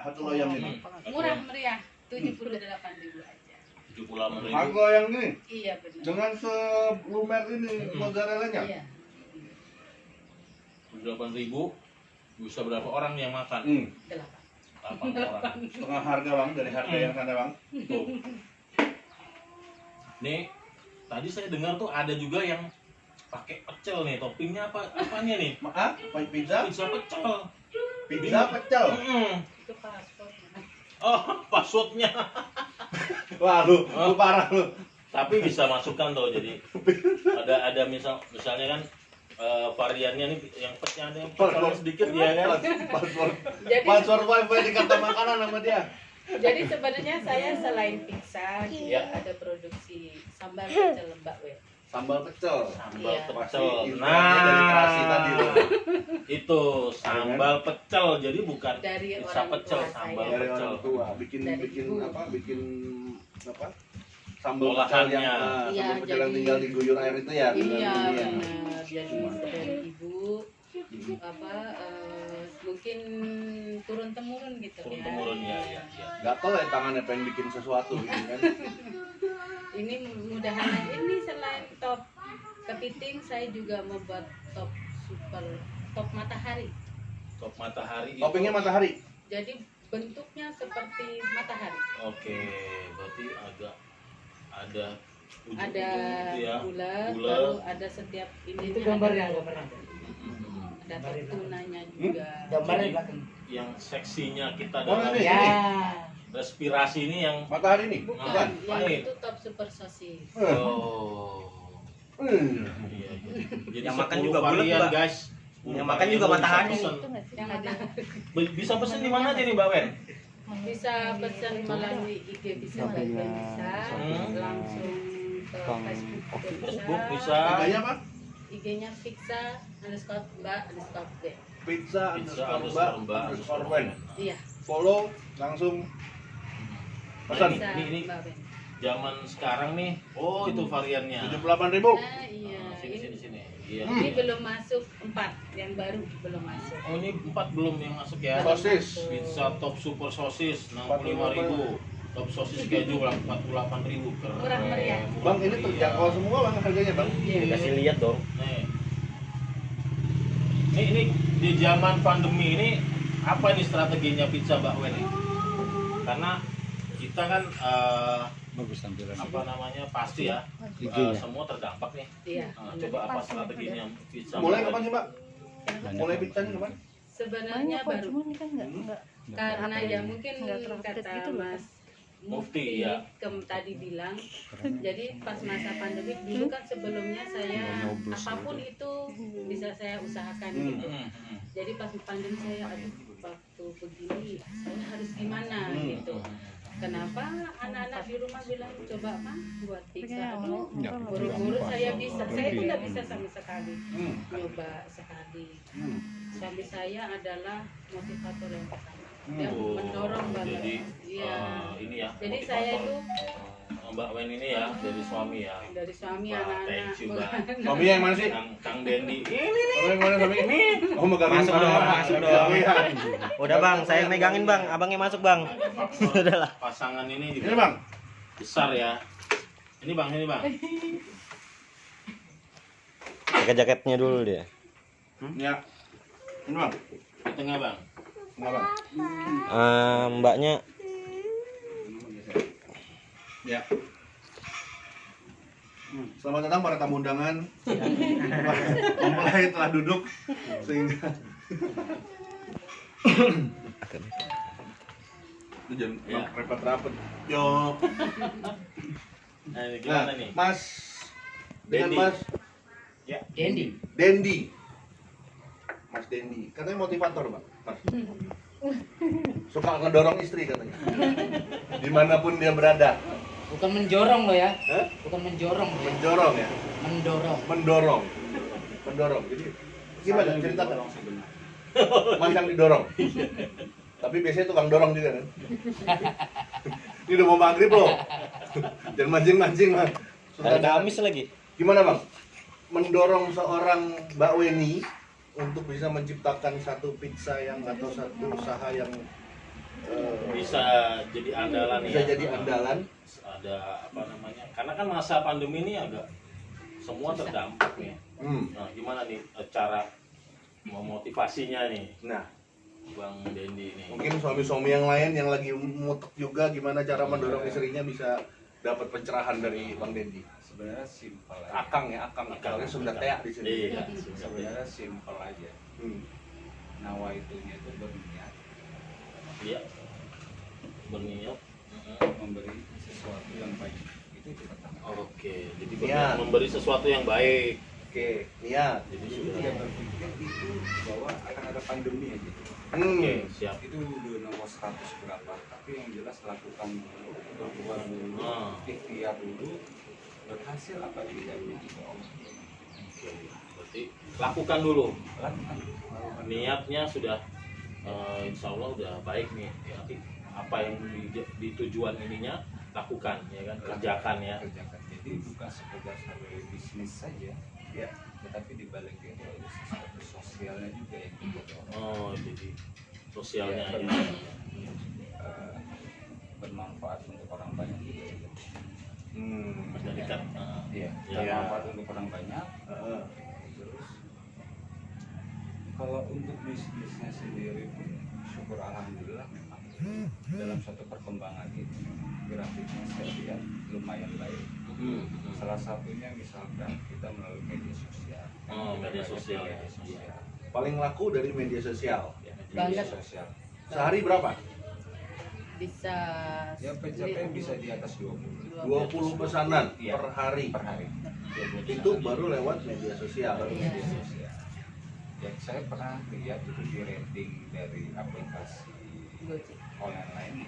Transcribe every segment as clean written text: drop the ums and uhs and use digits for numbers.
satu loyang ini? Murah meriah, 78.000 aja. 78.000. Satu loyang ini Iya benar. dengan selumer ini mozzarella-nya. Iya. 8.000 bisa berapa orang yang makan? 8. 8 orang. Setengah harga bang dari harga yang sana bang. Tuh. Nih, tadi saya dengar tuh ada juga yang pakai pecel nih. Toppingnya apanya nih? Maaf, pizza? Pizza pecel. Pizza pecel. Itu paspornya. Oh, passwordnya. Wah lu parah lu. Tapi bisa masukkan tuh. Jadi ada misalnya kan variannya nih yang petnya ada yang pecelnya sedikit dia kan. Password wifi di kata makanan sama dia. Jadi sebenarnya saya selain pizza juga ada produksi sambal pecel Mbak We. Sambal pecel. Sambal Iya. pecel. Infonya dari terasi tadi Nah, loh. itu sambal pecel. Jadi bukan Dari pizza orang pecel, tua sambal saya. Dari pecel. orang tua bikin Dari bikin ibu. apa? Bikin apa? Sambal pecel Olahannya. yang Iya, sambal pecel yang jadi- tinggal diguyur air itu ya. Iya tinggal ini ya. benar. Jadi dari ibu mungkin turun temurun gitu Turun ya. temurun ya. Gatel ya tangannya pengen bikin sesuatu gitu kan. Ini mudahan ini selain top kepiting saya juga membuat top matahari. Top matahari. Toppingnya matahari. Jadi bentuknya seperti matahari. Oke, berarti agak ada Ada gitu ya. bulat, Bulat. baru ada setiap ini. Itu gambarnya. Ada top tunanya juga. Gambarnya belakang. Yang seksinya kita Oh, dalam ini. Ya. respirasi ini yang Matahari nih. Bukan, Bukan. yang Ini. itu top super sosis. oh iya. Jadi Yang makan 10 juga bulat, varian, Mbak. guys. Yang makan juga matahari nih. Yang ada Bisa pesen di mana aja nih, Mbak Wen? bisa pesan melalui IG bisa bagian bisa langsung ke Facebook bisa. Harganya apa? IG-nya pizza underscore mbak underscore b. Pizza Pizza underscore mbak Mbak underscore wen. Iya. Follow langsung pesan. Bisa Ini. Mbak Ben. Zaman sekarang nih. Oh, itu variannya. 78.000. Nah iya. Nah, sini. Iya. Ini belum masuk 4 yang baru belum masuk. Oh, ini 4 belum yang masuk ya. Sosis. Pizza top super sosis 65.000. Top sosis keju 48.000. Keren. Murah meriah. Bang ini terjangkau semua bang harganya bang. Iya. Dikasih lihat dong. Nih. Ini di zaman pandemi ini apa nih strateginya pizza Mbak Wen nih? Karena kita kan Bagus tampilan. apa namanya pasti ya semua terdampak nih. Iya. Coba apa strateginya pizza? Mulai Mbak kapan Wen? sih mbak? Mulai pizzanya kapan? Sebenarnya baru kan enggak karena ya mungkin kata gitu loh. Mas Mufti, ya. Tadi bilang jadi pas masa pandemi dulu kan sebelumnya saya apapun itu bisa saya usahakan gitu. Jadi pas pandemi saya aduh waktu begini saya harus gimana gitu. Kenapa anak-anak di rumah bilang coba mah buat pizza aduh buru-buru saya bisa saya itu nggak bisa sama sekali nyoba sekali. Suami saya adalah motivator yang pertama. Dia mendorong banget. Jadi Iya. ini ya. Jadi motivator. saya itu Mbak Wen ini ya dari suami ya. dari suami Wah, anak-anak. thank you, Mbak. Suaminya yang mana sih? Kang Dendi. Ini Suami yang mana suami ini? Oh megang Masuk dong, masuk dong. Iya. Udah bang, saya yang megangin bang, abangnya masuk bang. Udahlah. pasangan ini Ini bang. besar ya. Ini bang. Pakai jaketnya dulu dia. Ya. Ini bang. Di tengah bang. Enggak bang. Mbaknya Ya. Selamat datang para tamu undangan. Mempelai telah duduk sehingga itu jangan Ya. rapat-rapat. Yo. Nah, ini Nah, gimana nih? Mas dengan Dendi. Mas Dendi. Dendi. Mas Dendi, katanya motivator, Pak. Mas. Suka ngedorong istri katanya. Dimanapun dia berada. Bukan menjorong loh ya. Hah? Bukan menjorong. Menjorong ya. Mendorong. Mendorong. Jadi gimana ceritakan? Mas yang didorong. Tapi biasanya tukang dorong juga kan. Ini udah mau maghrib loh. Jangan mancing-mancing Mas. hari Kamis lagi. Gimana Bang? Mendorong seorang Mbak Weni untuk bisa menciptakan satu pizza yang atau satu usaha yang jadi andalan bisa ya. jadi andalan. Ada apa namanya? Karena kan masa pandemi ini agak semua terdampak nih. Nah, gimana nih cara memotivasinya nih, Nah, Bang Dendi nih? mungkin suami-suami yang lain yang lagi mutek juga gimana cara mendorong istrinya bisa dapat pencerahan dari Bang Dendi. Sebenarnya simpel aja. Akang ya, akang. Akangnya Sunda Tea di sini. Iya, Sebenarnya simpel aja. Nawaitunya itu berniat Iya. Berniat. memberi sesuatu yang baik. Itu pertama. Oke, jadi Iya. berniat memberi sesuatu yang baik. Oke, niat. Jadi Jadi sudah. tidak berpikir itu bahwa akan ada pandemi aja. Oke, siap. Itu udah nomor 100 berapa. Tapi yang jelas lakukan dulu, berbuat dulu, ikhtiar dulu, berhasil apa tidak itu Allah. Oke, berarti lakukan dulu. Lakukan. Niatnya sudah insya Allah udah baik nih. Nanti apa yang di tujuan ininya lakukan, ya kan, kerjakan ya. Kerjakan. Jadi bukan sekedar sampai bisnis saja, Ya. tetapi di balik itu ada sesuatu sosialnya juga yang kita dorong. Oh, jadi sosialnya ya. Bermanfaat untuk orang banyak juga. Menjadikan Iya, Ya. bermanfaat untuk orang banyak. Heeh. Terus kalau untuk bisnisnya sendiri pun syukur alhamdulillah memang dalam suatu perkembangan ini grafiknya saya lihat lumayan baik. Salah satunya misalkan kita melalui media sosial. Oh, media sosial ya. Media sosial. Paling laku dari media sosial. Media Banget. sosial. Sehari berapa? Bisa Ya pencapaian bisa di atas 20 20 pesanan Iya. per hari. per hari. 20 Itu pesanan. baru lewat media sosial. Baru Iya. media sosial. Ya, saya pernah lihat itu di rating dari aplikasi Gojek. online lain ya.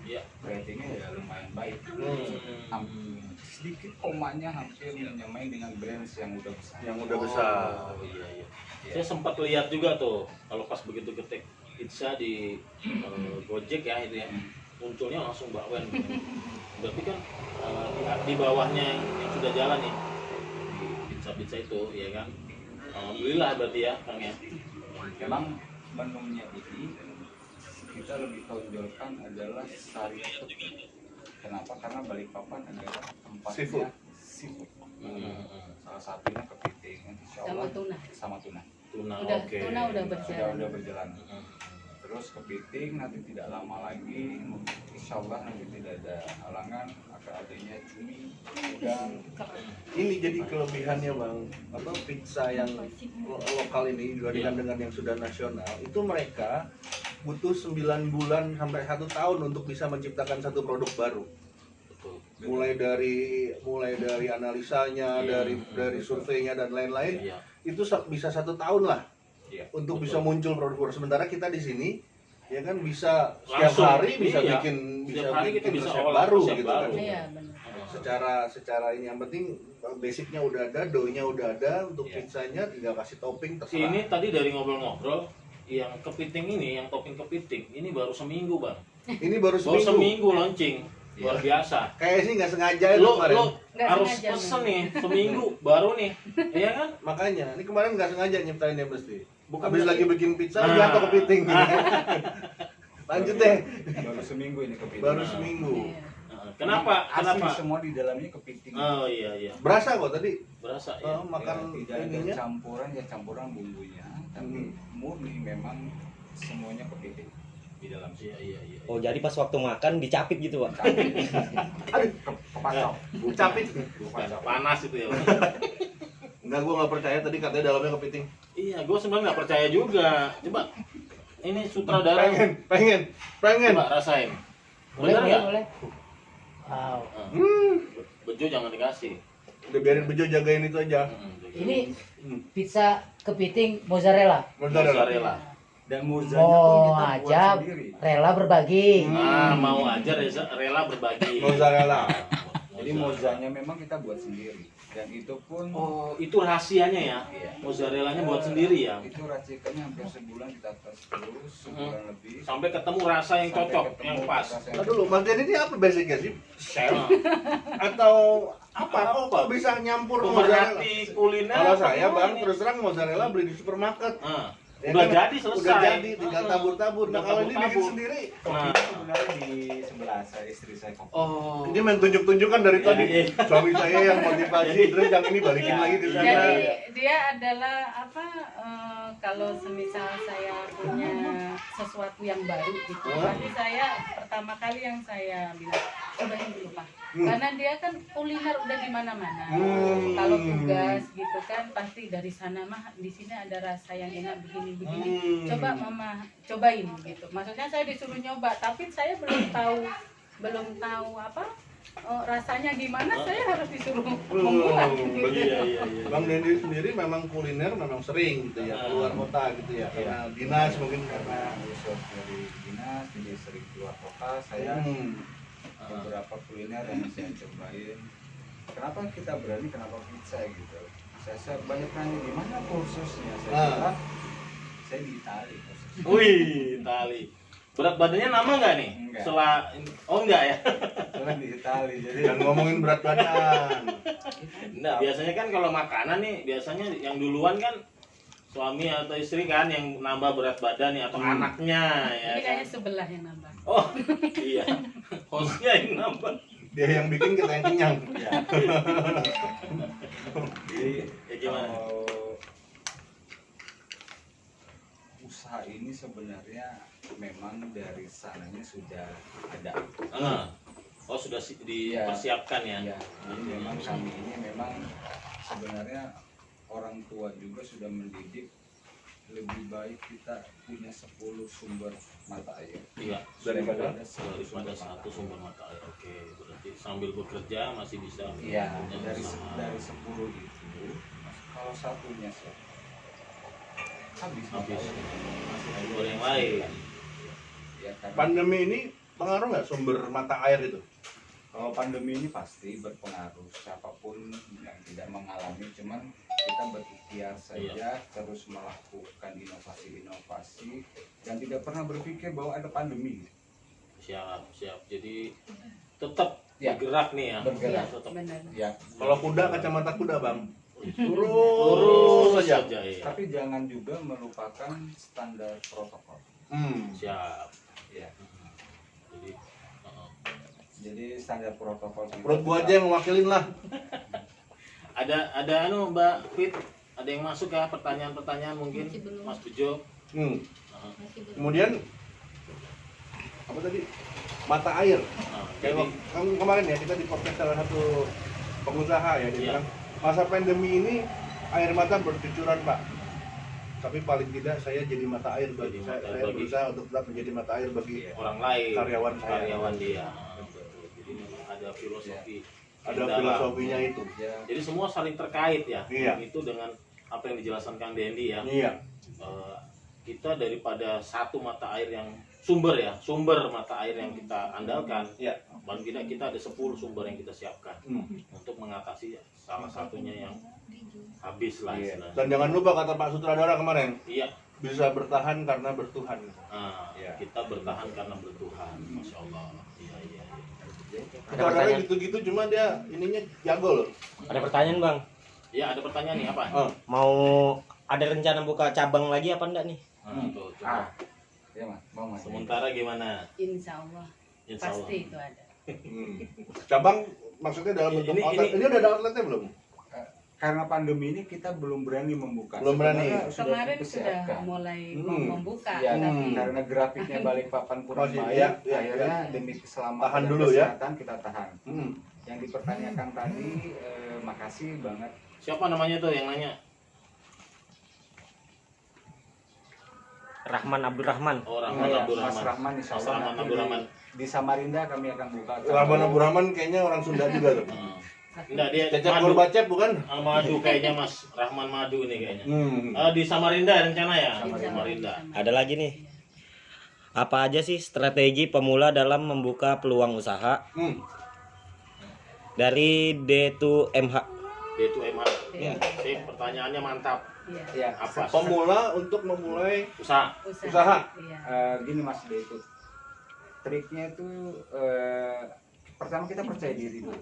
Iya. Ratingnya ya lumayan baik. Sedikit komanya hampir menyamai dengan brands yang udah besar. Yang udah besar. Oh, iya, iya. Saya sempat lihat juga tuh kalau pas begitu ketik pizza di Gojek ya itu ya, munculnya langsung bakwan. Berarti kan di bawahnya yang sudah jalan nih di pizza itu ya kan. Alhamdulillah berarti ya Kang ya. Memang menunya ini kita lebih tonjolkan adalah sari kepiting. Kenapa? Karena Balikpapan adalah tempatnya Seafood. seafood. Salah satunya kepiting. Insya Sama Allah tuna. sama tuna. Tuna Udah, oke. tuna udah berjalan. Sudah berjalan. Terus kepiting nanti tidak lama lagi, insya Allah nanti tidak ada halangan akan adanya cumi, udang. Ini jadi kelebihannya Bang, apa pizza yang lokal ini dibandingkan dengan yang sudah nasional, itu mereka butuh 9 bulan sampai 1 tahun untuk bisa menciptakan satu produk baru. Betul. Mulai dari analisanya, Iya. dari surveinya dan lain-lain, Iya. itu bisa 1 tahun lah Iya. untuk Betul. bisa muncul produk-produk. Sementara kita di sini ya kan bisa setiap Langsung, hari bisa iya. bikin Setiap hari kita bisa resep olah baru resep gitu baru. kan. Iya benar. Secara ini yang penting basicnya udah ada, dough-nya udah ada, untuk Iya. pizzanya tinggal kasih topping terserah. Ini tadi dari ngobrol-ngobrol yang kepiting ini, yang topping kepiting ini baru seminggu bang. Ini baru Baru seminggu. seminggu launching, luar biasa. Kayak sih nggak sengaja itu Lo kemarin. Nggak harus sengaja, pesen Bang. nih seminggu baru nih, iya kan? Makanya, ini kemarin nggak sengaja nyiptainnya pasti. Bukan Habis berarti- lagi bikin pizza, Nah. jatuh kepiting. Lanjut deh. Baru seminggu ini kepiting. Baru seminggu. Iya. Kenapa? Asli Kenapa? semua di dalamnya kepiting. Oh iya iya, Berasa kok tadi berasa ya. makan tidak ada ininya. campuran bumbunya, tapi murni memang semuanya kepiting di dalam Iya iya iya. Oh, jadi pas waktu makan dicapit gitu, Pak. Aduh, kepacau. capit. Bukan panas itu ya. Bang. Enggak, gua nggak percaya tadi katanya dalamnya kepiting. Iya, gue sebenarnya nggak percaya juga. Coba, ini sutradara. Pengen. Coba rasain. Bener nggak? boleh. Wow. Bejo jangan dikasih. Udah biarin Bejo jagain itu aja. Ini pizza kepiting mozzarella. Mozzarella. Dan mozanya pun Mau kita buat aja sendiri. rela berbagi. Ah, mau aja rela berbagi. Mozzarella. Jadi mozanya memang kita buat sendiri. Dan itu pun Oh, itu rahasianya ya. Iya. Mozzarellanya buat sendiri ya. itu racikannya hampir sebulan kita tes terus, sebulan lebih. Sampai ketemu rasa yang Sampai cocok, ketemu yang pas. rasa yang Aduh, Mas Denny ini apa basicnya sih? Chef Nah, atau apa? Kok bisa nyampur mozzarella? pemerhati kuliner. Kalau saya apa Bang, ini? terus terang mozzarella beli di supermarket. Ah, Ya udah kan? jadi selesai. Udah jadi, tinggal tabur-tabur. Nah, Tinggal kalau ini bikin tabur-tabur. sendiri, Nah, Itu sebenarnya di sebelah lah, saya istri saya kopi. Oh. Ini main tunjuk-tunjukkan dari Iya, tadi. iya. Suami saya yang motivasi, terus yang ini balikin lagi di sana. Jadi dia adalah apa kalau semisal saya punya sesuatu yang baru gitu, pasti saya pertama kali yang saya bilang cobain dulu Pak. Karena dia kan kuliner udah di mana-mana. Kalau tugas gitu kan pasti dari sana mah di sini ada rasa yang enak begini-begini. Coba Mama cobain gitu. Maksudnya saya disuruh nyoba, tapi saya belum tahu apa rasanya gimana, saya harus disuruh membuat gitu. Iya. Bang Dendi sendiri memang kuliner memang sering gitu ya, keluar kota gitu ya, karena dinas mungkin Karena usul dari dinas, jadi sering keluar kota, saya beberapa kuliner yang saya cobain. Kenapa kita berani, kenapa pizza gitu? Saya banyak nanya di mana kursusnya. Saya bilang saya di Itali kursusnya. Wih, Itali. Berat badannya nama nggak nih? Enggak. Enggak ya? Soalnya di Itali, jadi dan ngomongin berat badan. Enggak, biasanya kan kalau makanan nih, biasanya yang duluan kan suami atau istri kan yang nambah berat badan ya, atau anaknya ya Ini kan. kayaknya sebelah yang nambah. Oh, iya. Hostnya yang nambah. Dia yang bikin, kita yang kenyang. ya. Jadi Ya gimana? kalau usaha ini sebenarnya memang dari sananya sudah ada. Oh, sudah dipersiapkan ya? Ya, jadi memang kami ini memang sebenarnya orang tua juga sudah mendidik lebih baik kita punya 10 sumber mata air Iya. Daripada Daripada satu sumber mata air. Oke, berarti sambil bekerja masih bisa. Iya, punya dari usaha. dari 10 itu kalau satunya habis Habis. masih ada Sumber yang lain. Ya, karena Pandemi ini pengaruh nggak sumber mata air itu? kalau pandemi ini pasti berpengaruh, siapapun yang tidak mengalami, cuman kita berikhtiar saja terus melakukan inovasi-inovasi dan tidak pernah berpikir bahwa ada pandemi. Siap. Jadi tetap Ya. bergerak nih ya. Bergerak. Iya, Tetap benar. Ya, Kalau kuda, kacamata kuda bang, lurus saja. saja ya. tapi jangan juga melupakan standar protokol. Siap. Ya, Jadi jadi standar protokol kita Perut gua aja yang mewakilin lah. ada Mbak Fit, ada yang masuk ya pertanyaan-pertanyaan mungkin Masih belum. Mas Bejo. Masih belum. Kemudian apa tadi? Mata air. Jadi Kayak kemarin ya kita di podcast salah satu pengusaha ya, dia Iya. bilang masa pandemi ini air mata bercucuran Pak. Tapi paling tidak saya jadi mata air bagi Jadi mata air saya bagi- berusaha untuk tetap menjadi mata air bagi orang lain, Karyawan saya. karyawan dia. Betul. Jadi memang ada filosofi. ada yang dalam. filosofinya itu. ya, Jadi semua saling terkait ya. Iya. Itu dengan apa yang dijelaskan Kang Dendi ya. Iya. Kita daripada satu mata air yang sumber mata air yang kita andalkan, Iya. paling tidak kita ada 10 sumber yang kita siapkan Hmm. untuk mengatasi salah satunya yang habis lah Iya. istilahnya. Dan jangan lupa kata Pak Sutradara kemarin, Iya. bisa bertahan karena bertuhan. Iya. Kita bertahan karena bertuhan, masya Allah. Iya. Sutradara gitu-gitu cuma dia ininya jago loh. Ada pertanyaan bang, Ya ada pertanyaan nih apa? mau ada rencana buka cabang lagi apa enggak nih? Tuh, coba. ya Mas, mau Mas. Sementara gimana? Insya Allah Insya Allah. pasti itu ada. Cabang maksudnya dalam bentuk Ini- outlet. Ini udah ada outletnya belum? Karena pandemi ini kita belum berani membuka. Belum berani. Sebenarnya Kemarin sudah dipersiapkan. mulai Hmm. membuka, Ya, tapi karena grafiknya Balikpapan kurang Masih, baik, iya, iya, akhirnya demi keselamatan Tahan dan dulu ya. kesehatan kita tahan. Yang dipertanyakan tadi, makasih banget. Siapa namanya tuh yang nanya? Rahman Abdurrahman. Oh, Rahman Iya, Abdurrahman. Mas Rahman, insya Mas Allah Rahman nanti Abdurrahman. di Samarinda kami akan buka. Rahman Abu Rahman kayaknya orang Sunda juga tuh. Enggak, dia Cecep Madu. Gorbacep bukan? Madu kayaknya Mas Rahman Madu nih kayaknya. Hmm. Di Samarinda rencana ya? Insya Samarinda. Allah. Ada lagi nih. Apa aja sih strategi pemula dalam membuka peluang usaha dari D2MH? Itu emang. Iya. Sip, pertanyaannya mantap. Iya. Ya, Apa? Pemula untuk memulai Usaha. Usaha. Iya. gini Mas De itu triknya itu pertama kita percaya diri dulu.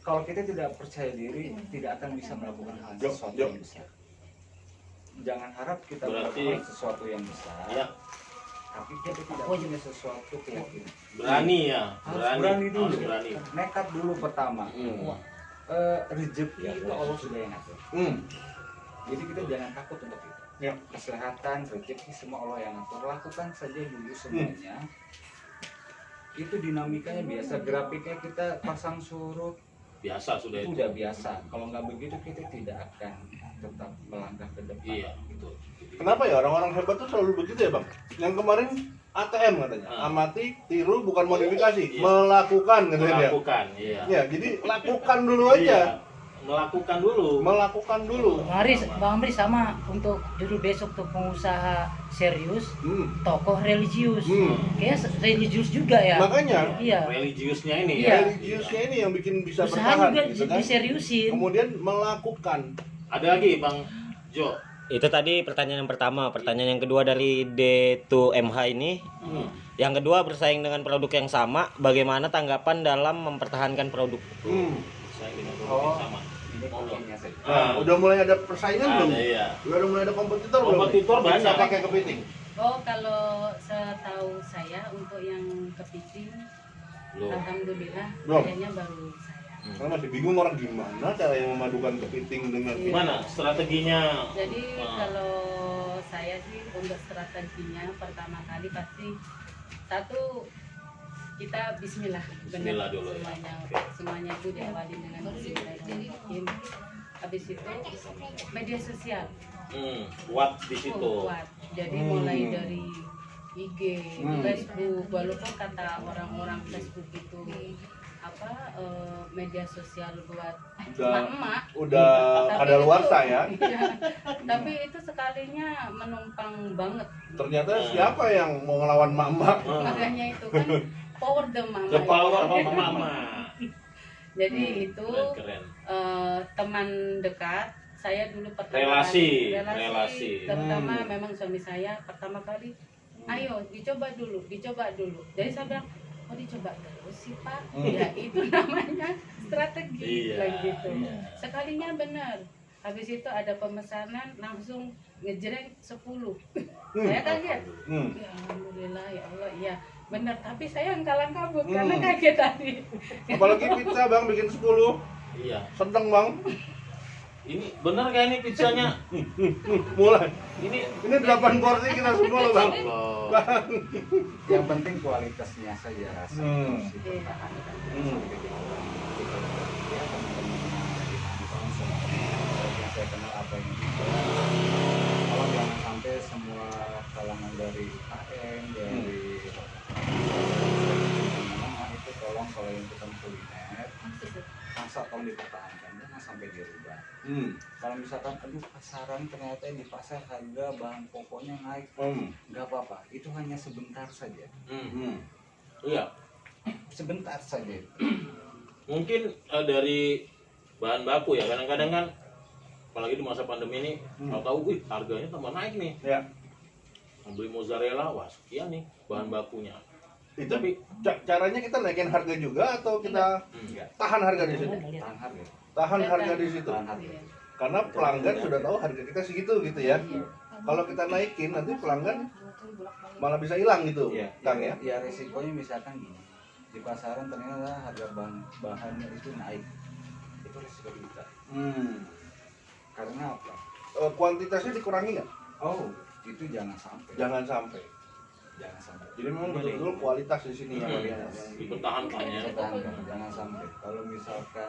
Kalau kita tidak percaya diri, tidak akan bisa melakukan hal sesuatu yang besar. Jangan harap kita Berarti- melakukan sesuatu yang besar. Ya. tapi kita tidak punya sesuatu keyakinan. Berani ya, Harus berani dulu. harus berani. Nekat dulu pertama. Hmm. Rezeki itu Allah sudah yang ngatur. Jadi kita jangan takut untuk itu. Ya. Kesehatan, rezeki semua Allah yang ngatur. Lakukan saja dulu semuanya. Itu dinamikanya biasa. Grafiknya kita pasang surut Biasa sudah itu itu. udah biasa. Kalau nggak begitu kita tidak akan tetap melangkah ke depan. Iya. Gitu. Kenapa ya orang-orang hebat tuh selalu begitu ya bang? Yang kemarin ATM katanya, amati, tiru, bukan modifikasi, Iya. melakukan katanya dia. Melakukan, iya. Ya, jadi lakukan dulu aja, Iya. Melakukan dulu. melakukan dulu. Bang Amri sama untuk judul besok tuh pengusaha serius, tokoh religius. Hmm. Kayaknya religius juga ya. Makanya Iya. Religiusnya ini Iya. ya. religiusnya ini yang bikin bisa Usaha bertahan, juga gitu kan? diseriusin. Kemudian melakukan. Ada lagi Bang Jo. Itu tadi pertanyaan yang pertama. Pertanyaan yang kedua dari D2MH ini. Yang kedua, bersaing dengan produk yang sama, bagaimana tanggapan dalam mempertahankan produk? Saya dengan produk yang sama. Ini poinnya saja. Nah, udah mulai ada persaingan belum? Iya. Udah mulai ada kompetitor belum? Kompetitor Bisa banyak. pakai kepiting. Oh, kalau setahu saya untuk yang kepiting, Belum. alhamdulillah Belum. kayaknya baru saya. Karena masih bingung orang gimana cara yang memadukan kepiting dengan Gimana strateginya? Jadi Ah. kalau saya sih untuk strateginya pertama kali pasti satu kita Bismillah, Bismillah dulu ya. semuanya itu diawali dengan Bismillahirrahmanirrahim. Habis itu media sosial Kuat di situ. kuat. Jadi mulai dari IG, Facebook, walaupun kata orang-orang Facebook itu apa media sosial buat emak-emak, udah tapi ada luar itu- saya. iya, tapi itu sekalinya menumpang banget. Ternyata siapa yang mau ngelawan mama? Makanya itu kan power the mama. The ya. power of mama. Jadi itu Keren. teman dekat saya dulu pertama Relasi, kali, relasi. terutama memang suami saya pertama kali, ayo dicoba dulu. Jadi saya bilang, oh dicoba terus sih Pak, ya itu namanya strategi. Iya, Bilang gitu. iya. Sekalinya benar. Habis itu ada pemesanan langsung ngejreng 10. Saya kaget. Ya alhamdulillah ya Allah, iya benar. Tapi saya yang kalang kabut karena kaget tadi. Apalagi pizza bang bikin 10. Iya. Sedang bang. Ini benar kayak ini pizzanya? Mulai. Ini Ini 8 porsi kita semua loh bang. Allah. Yang penting kualitasnya saja rasa. Hmm. Harus dipertahankan. Hmm. Kita ya teman-teman yang saya kenal apa yang kalau jangan sampai semua kalangan dari KM dari menengah itu tolong kalau yang kita kuliner masa tolong dipertahankan jangan sampai dirubah. Kalau misalkan aduh pasaran ternyata di pasar harga bahan pokoknya naik, nggak apa-apa, itu hanya sebentar saja. Iya. Sebentar saja. Mungkin dari bahan baku ya, kadang-kadang kan apalagi di masa pandemi ini tahu-tahu wih harganya tambah naik nih. Ya. Membeli mozzarella wah sekian nih bahan bakunya. Itu Tapi caranya kita naikin harga juga atau kita Enggak, tahan harga di situ? tahan harga. Tahan harga di situ. Tahan harga. Karena pelanggan sudah tahu harga kita segitu gitu ya. Kalau kita naikin nanti pelanggan malah bisa hilang gitu, Iya, Kang ya. ya resikonya misalkan gini. Di pasaran ternyata harga bahannya itu naik. Itu resiko kita. Karena apa? Kuantitasnya dikurangi nggak? Oh, itu jangan sampai. Jangan sampai. Jangan sampai. Jadi memang betul-betul kualitas di sini yang dipertahankan ya. Pertahankan, jangan sampai. Kalau misalkan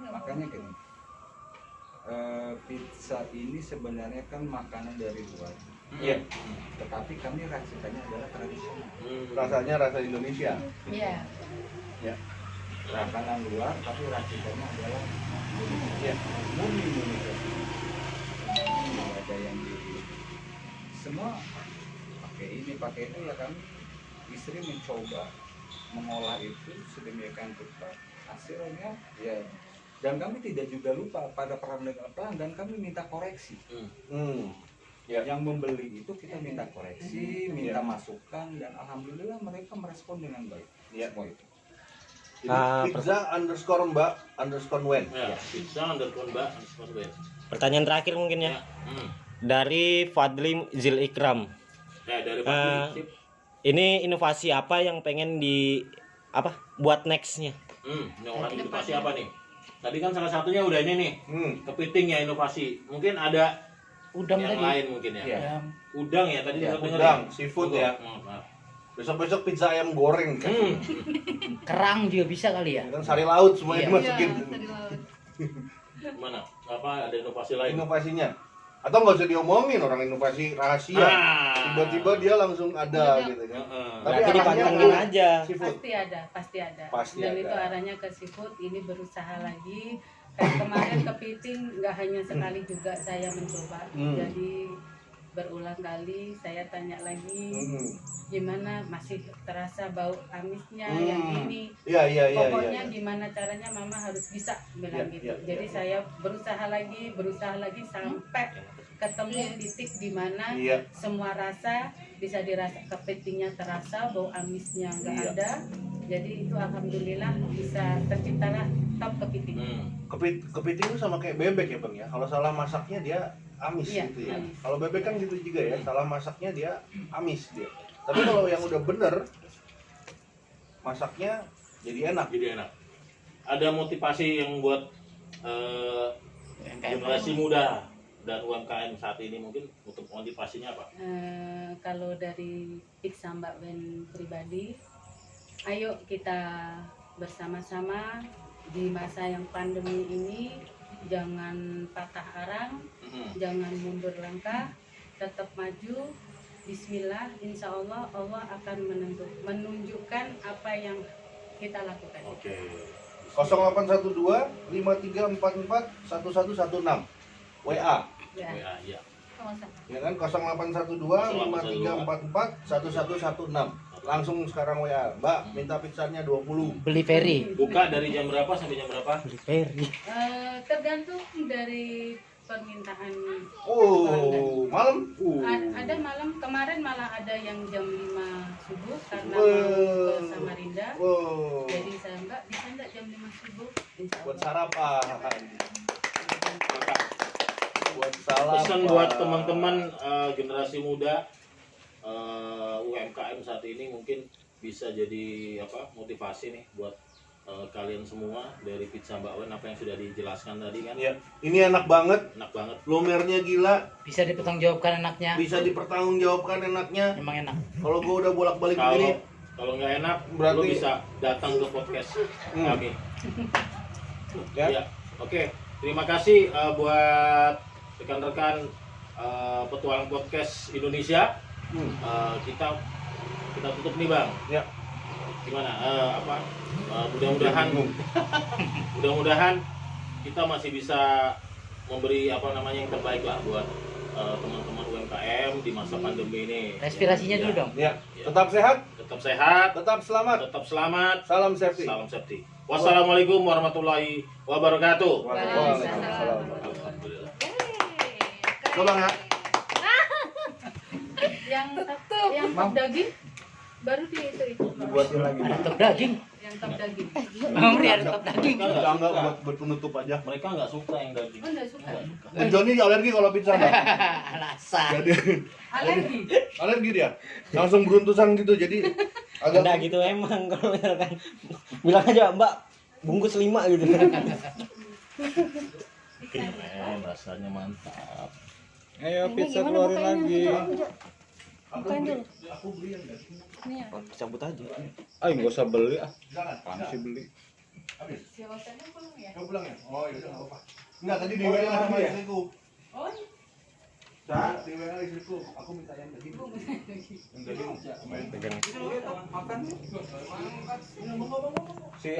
makanya gini. Pizza ini sebenarnya kan makanan dari luar. Iya. Tetapi kami racikannya adalah tradisional. Rasanya rasa Indonesia. Iya. Ya. Makanan luar tapi racikannya adalah Ya. murni Indonesia. Tidak ada yang di semua pakai itu ya kami istri mencoba mengolah itu sedemikian rupa hasilnya ya, dan kami tidak juga lupa pada pelanggan kami minta koreksi. Ya. Yang membeli itu kita minta koreksi, minta masukan, dan alhamdulillah mereka merespon dengan baik. Ya. Semua itu. Jadi pizza_mbak_wen. Ya, pizza undertone mbak, undertone wen. Pertanyaan terakhir mungkin ya. Dari Fadli Zil Ikram. Ya dari pagi Eh, sip. Ini inovasi apa yang pengen buat nextnya? Inovasi apa nih? Tadi kan salah satunya udah ini nih, kepiting ya inovasi. Mungkin ada Udang yang tadi. lain mungkin ya. Iya. Udang ya tadi Ya, dengar udang, seafood ya. Maaf. Besok-besok pizza ayam goreng kan. Kerang juga bisa kali ya. Kan sari laut semuanya Iya. dimasukin. tadi laut. Gimana? Apa ada inovasi lain? Inovasinya. Atau nggak usah diomongin, orang inovasi rahasia. Tiba-tiba dia langsung ada gitu kan. Tapi Berarti arahnya dipantengin ke aja. seafood. Pasti ada. Pasti Dan ada. itu arahnya ke seafood. Ini berusaha lagi. Kayak kemarin kepiting nggak hanya sekali juga saya mencoba. Jadi berulang kali saya tanya lagi gimana masih terasa bau amisnya yang ini. Iya. Pokoknya gimana caranya mama harus bisa bilang Iya, gitu. iya, Jadi iya. saya berusaha lagi sampai ketemu titik di mana Iya. semua rasa bisa dirasa, kepitingnya terasa, bau amisnya nggak Iya. ada. Jadi itu alhamdulillah bisa terciptalah top kepiting. Kepiting itu sama kayak bebek ya bang ya. Kalau salah masaknya dia amis Iya, gitu ya. amis. Kalau bebek kan gitu juga ya. Salah masaknya dia amis dia. Tapi kalau yang udah bener masaknya jadi enak. Jadi enak. Ada motivasi yang buat generasi muda dan UMKM saat ini mungkin untuk motivasinya apa? Kalau dari Pizza Mbak Ben pribadi, ayo kita bersama-sama di masa yang pandemi ini jangan patah arang, jangan mundur langkah, tetap maju. Bismillah, insya Allah Allah akan menunjukkan apa yang kita lakukan. Oke. 0812 5344 1116 WA Ya, Ya. sama-sama. ya kan 0812 5344 1116 langsung sekarang WA Mbak minta pizzanya 20. Beli ferry. Buka dari jam berapa sampai jam berapa? Beli ferry. Tergantung dari permintaan. Oh malam Ada malam, kemarin malah ada yang jam 5 subuh karena Wow. mau ke Samarinda. wow. Jadi saya Mbak bisa nggak jam 5 subuh? Insya Buat Allah. sarapan buat sarapan Pesan buat teman-teman generasi muda UMKM saat ini mungkin bisa jadi motivasi nih buat kalian semua dari Pizza Mbak Wen apa yang sudah dijelaskan tadi kan. ya ini enak banget, Enak banget. lumernya gila, Bisa dipertanggungjawabkan enaknya. bisa dipertanggungjawabkan enaknya. Emang enak. Kalau gua udah bolak-balik begini Kalau nggak enak, Berarti- lo bisa datang ke podcast kami. ya. Ya, oke. Terima kasih buat rekan-rekan petualang podcast Indonesia. Kita tutup nih bang. Ya. Gimana? Mudah-mudahan kita masih bisa memberi yang terbaik lah buat teman-teman UMKM di masa pandemi ini. Respirasinya dulu dong. Ya, tetap sehat, Tetap sehat, tetap selamat. tetap selamat. Salam safety. Salam safety. Wassalamualaikum warahmatullahi wabarakatuh. Waalaikumsalam. Alhamdulillah. Coba ya. Yang top daging baru di itu. Dibuatin lagi. Ada top daging. Yang top daging. Mamri ada top daging. Enggak buat penutup aja. Mereka nggak suka yang daging. Oh, nggak suka. Johnny alergi kalau pizza Mbak. Alasan. Jadi Alergi. alergi dia. Langsung beruntusan gitu. Jadi agak Enggak gitu emang kalau misalkan bilang aja Mbak bungkus 5 gitu. Keren, rasanya mantap. Ayo pizza keluarin lagi. Aku beli yang daging. Oh, cabut aja. Ah nggak usah beli ah. Jangan. Apaan sih beli? Habis. Si hotelnya pulang ya? Kau pulang ya? Oh, iya udah enggak apa-apa. Enggak, tadi di WA sama istriku. Oh, Sa, di WA istriku. Aku minta yang daging. Yang daging. Pegang. Si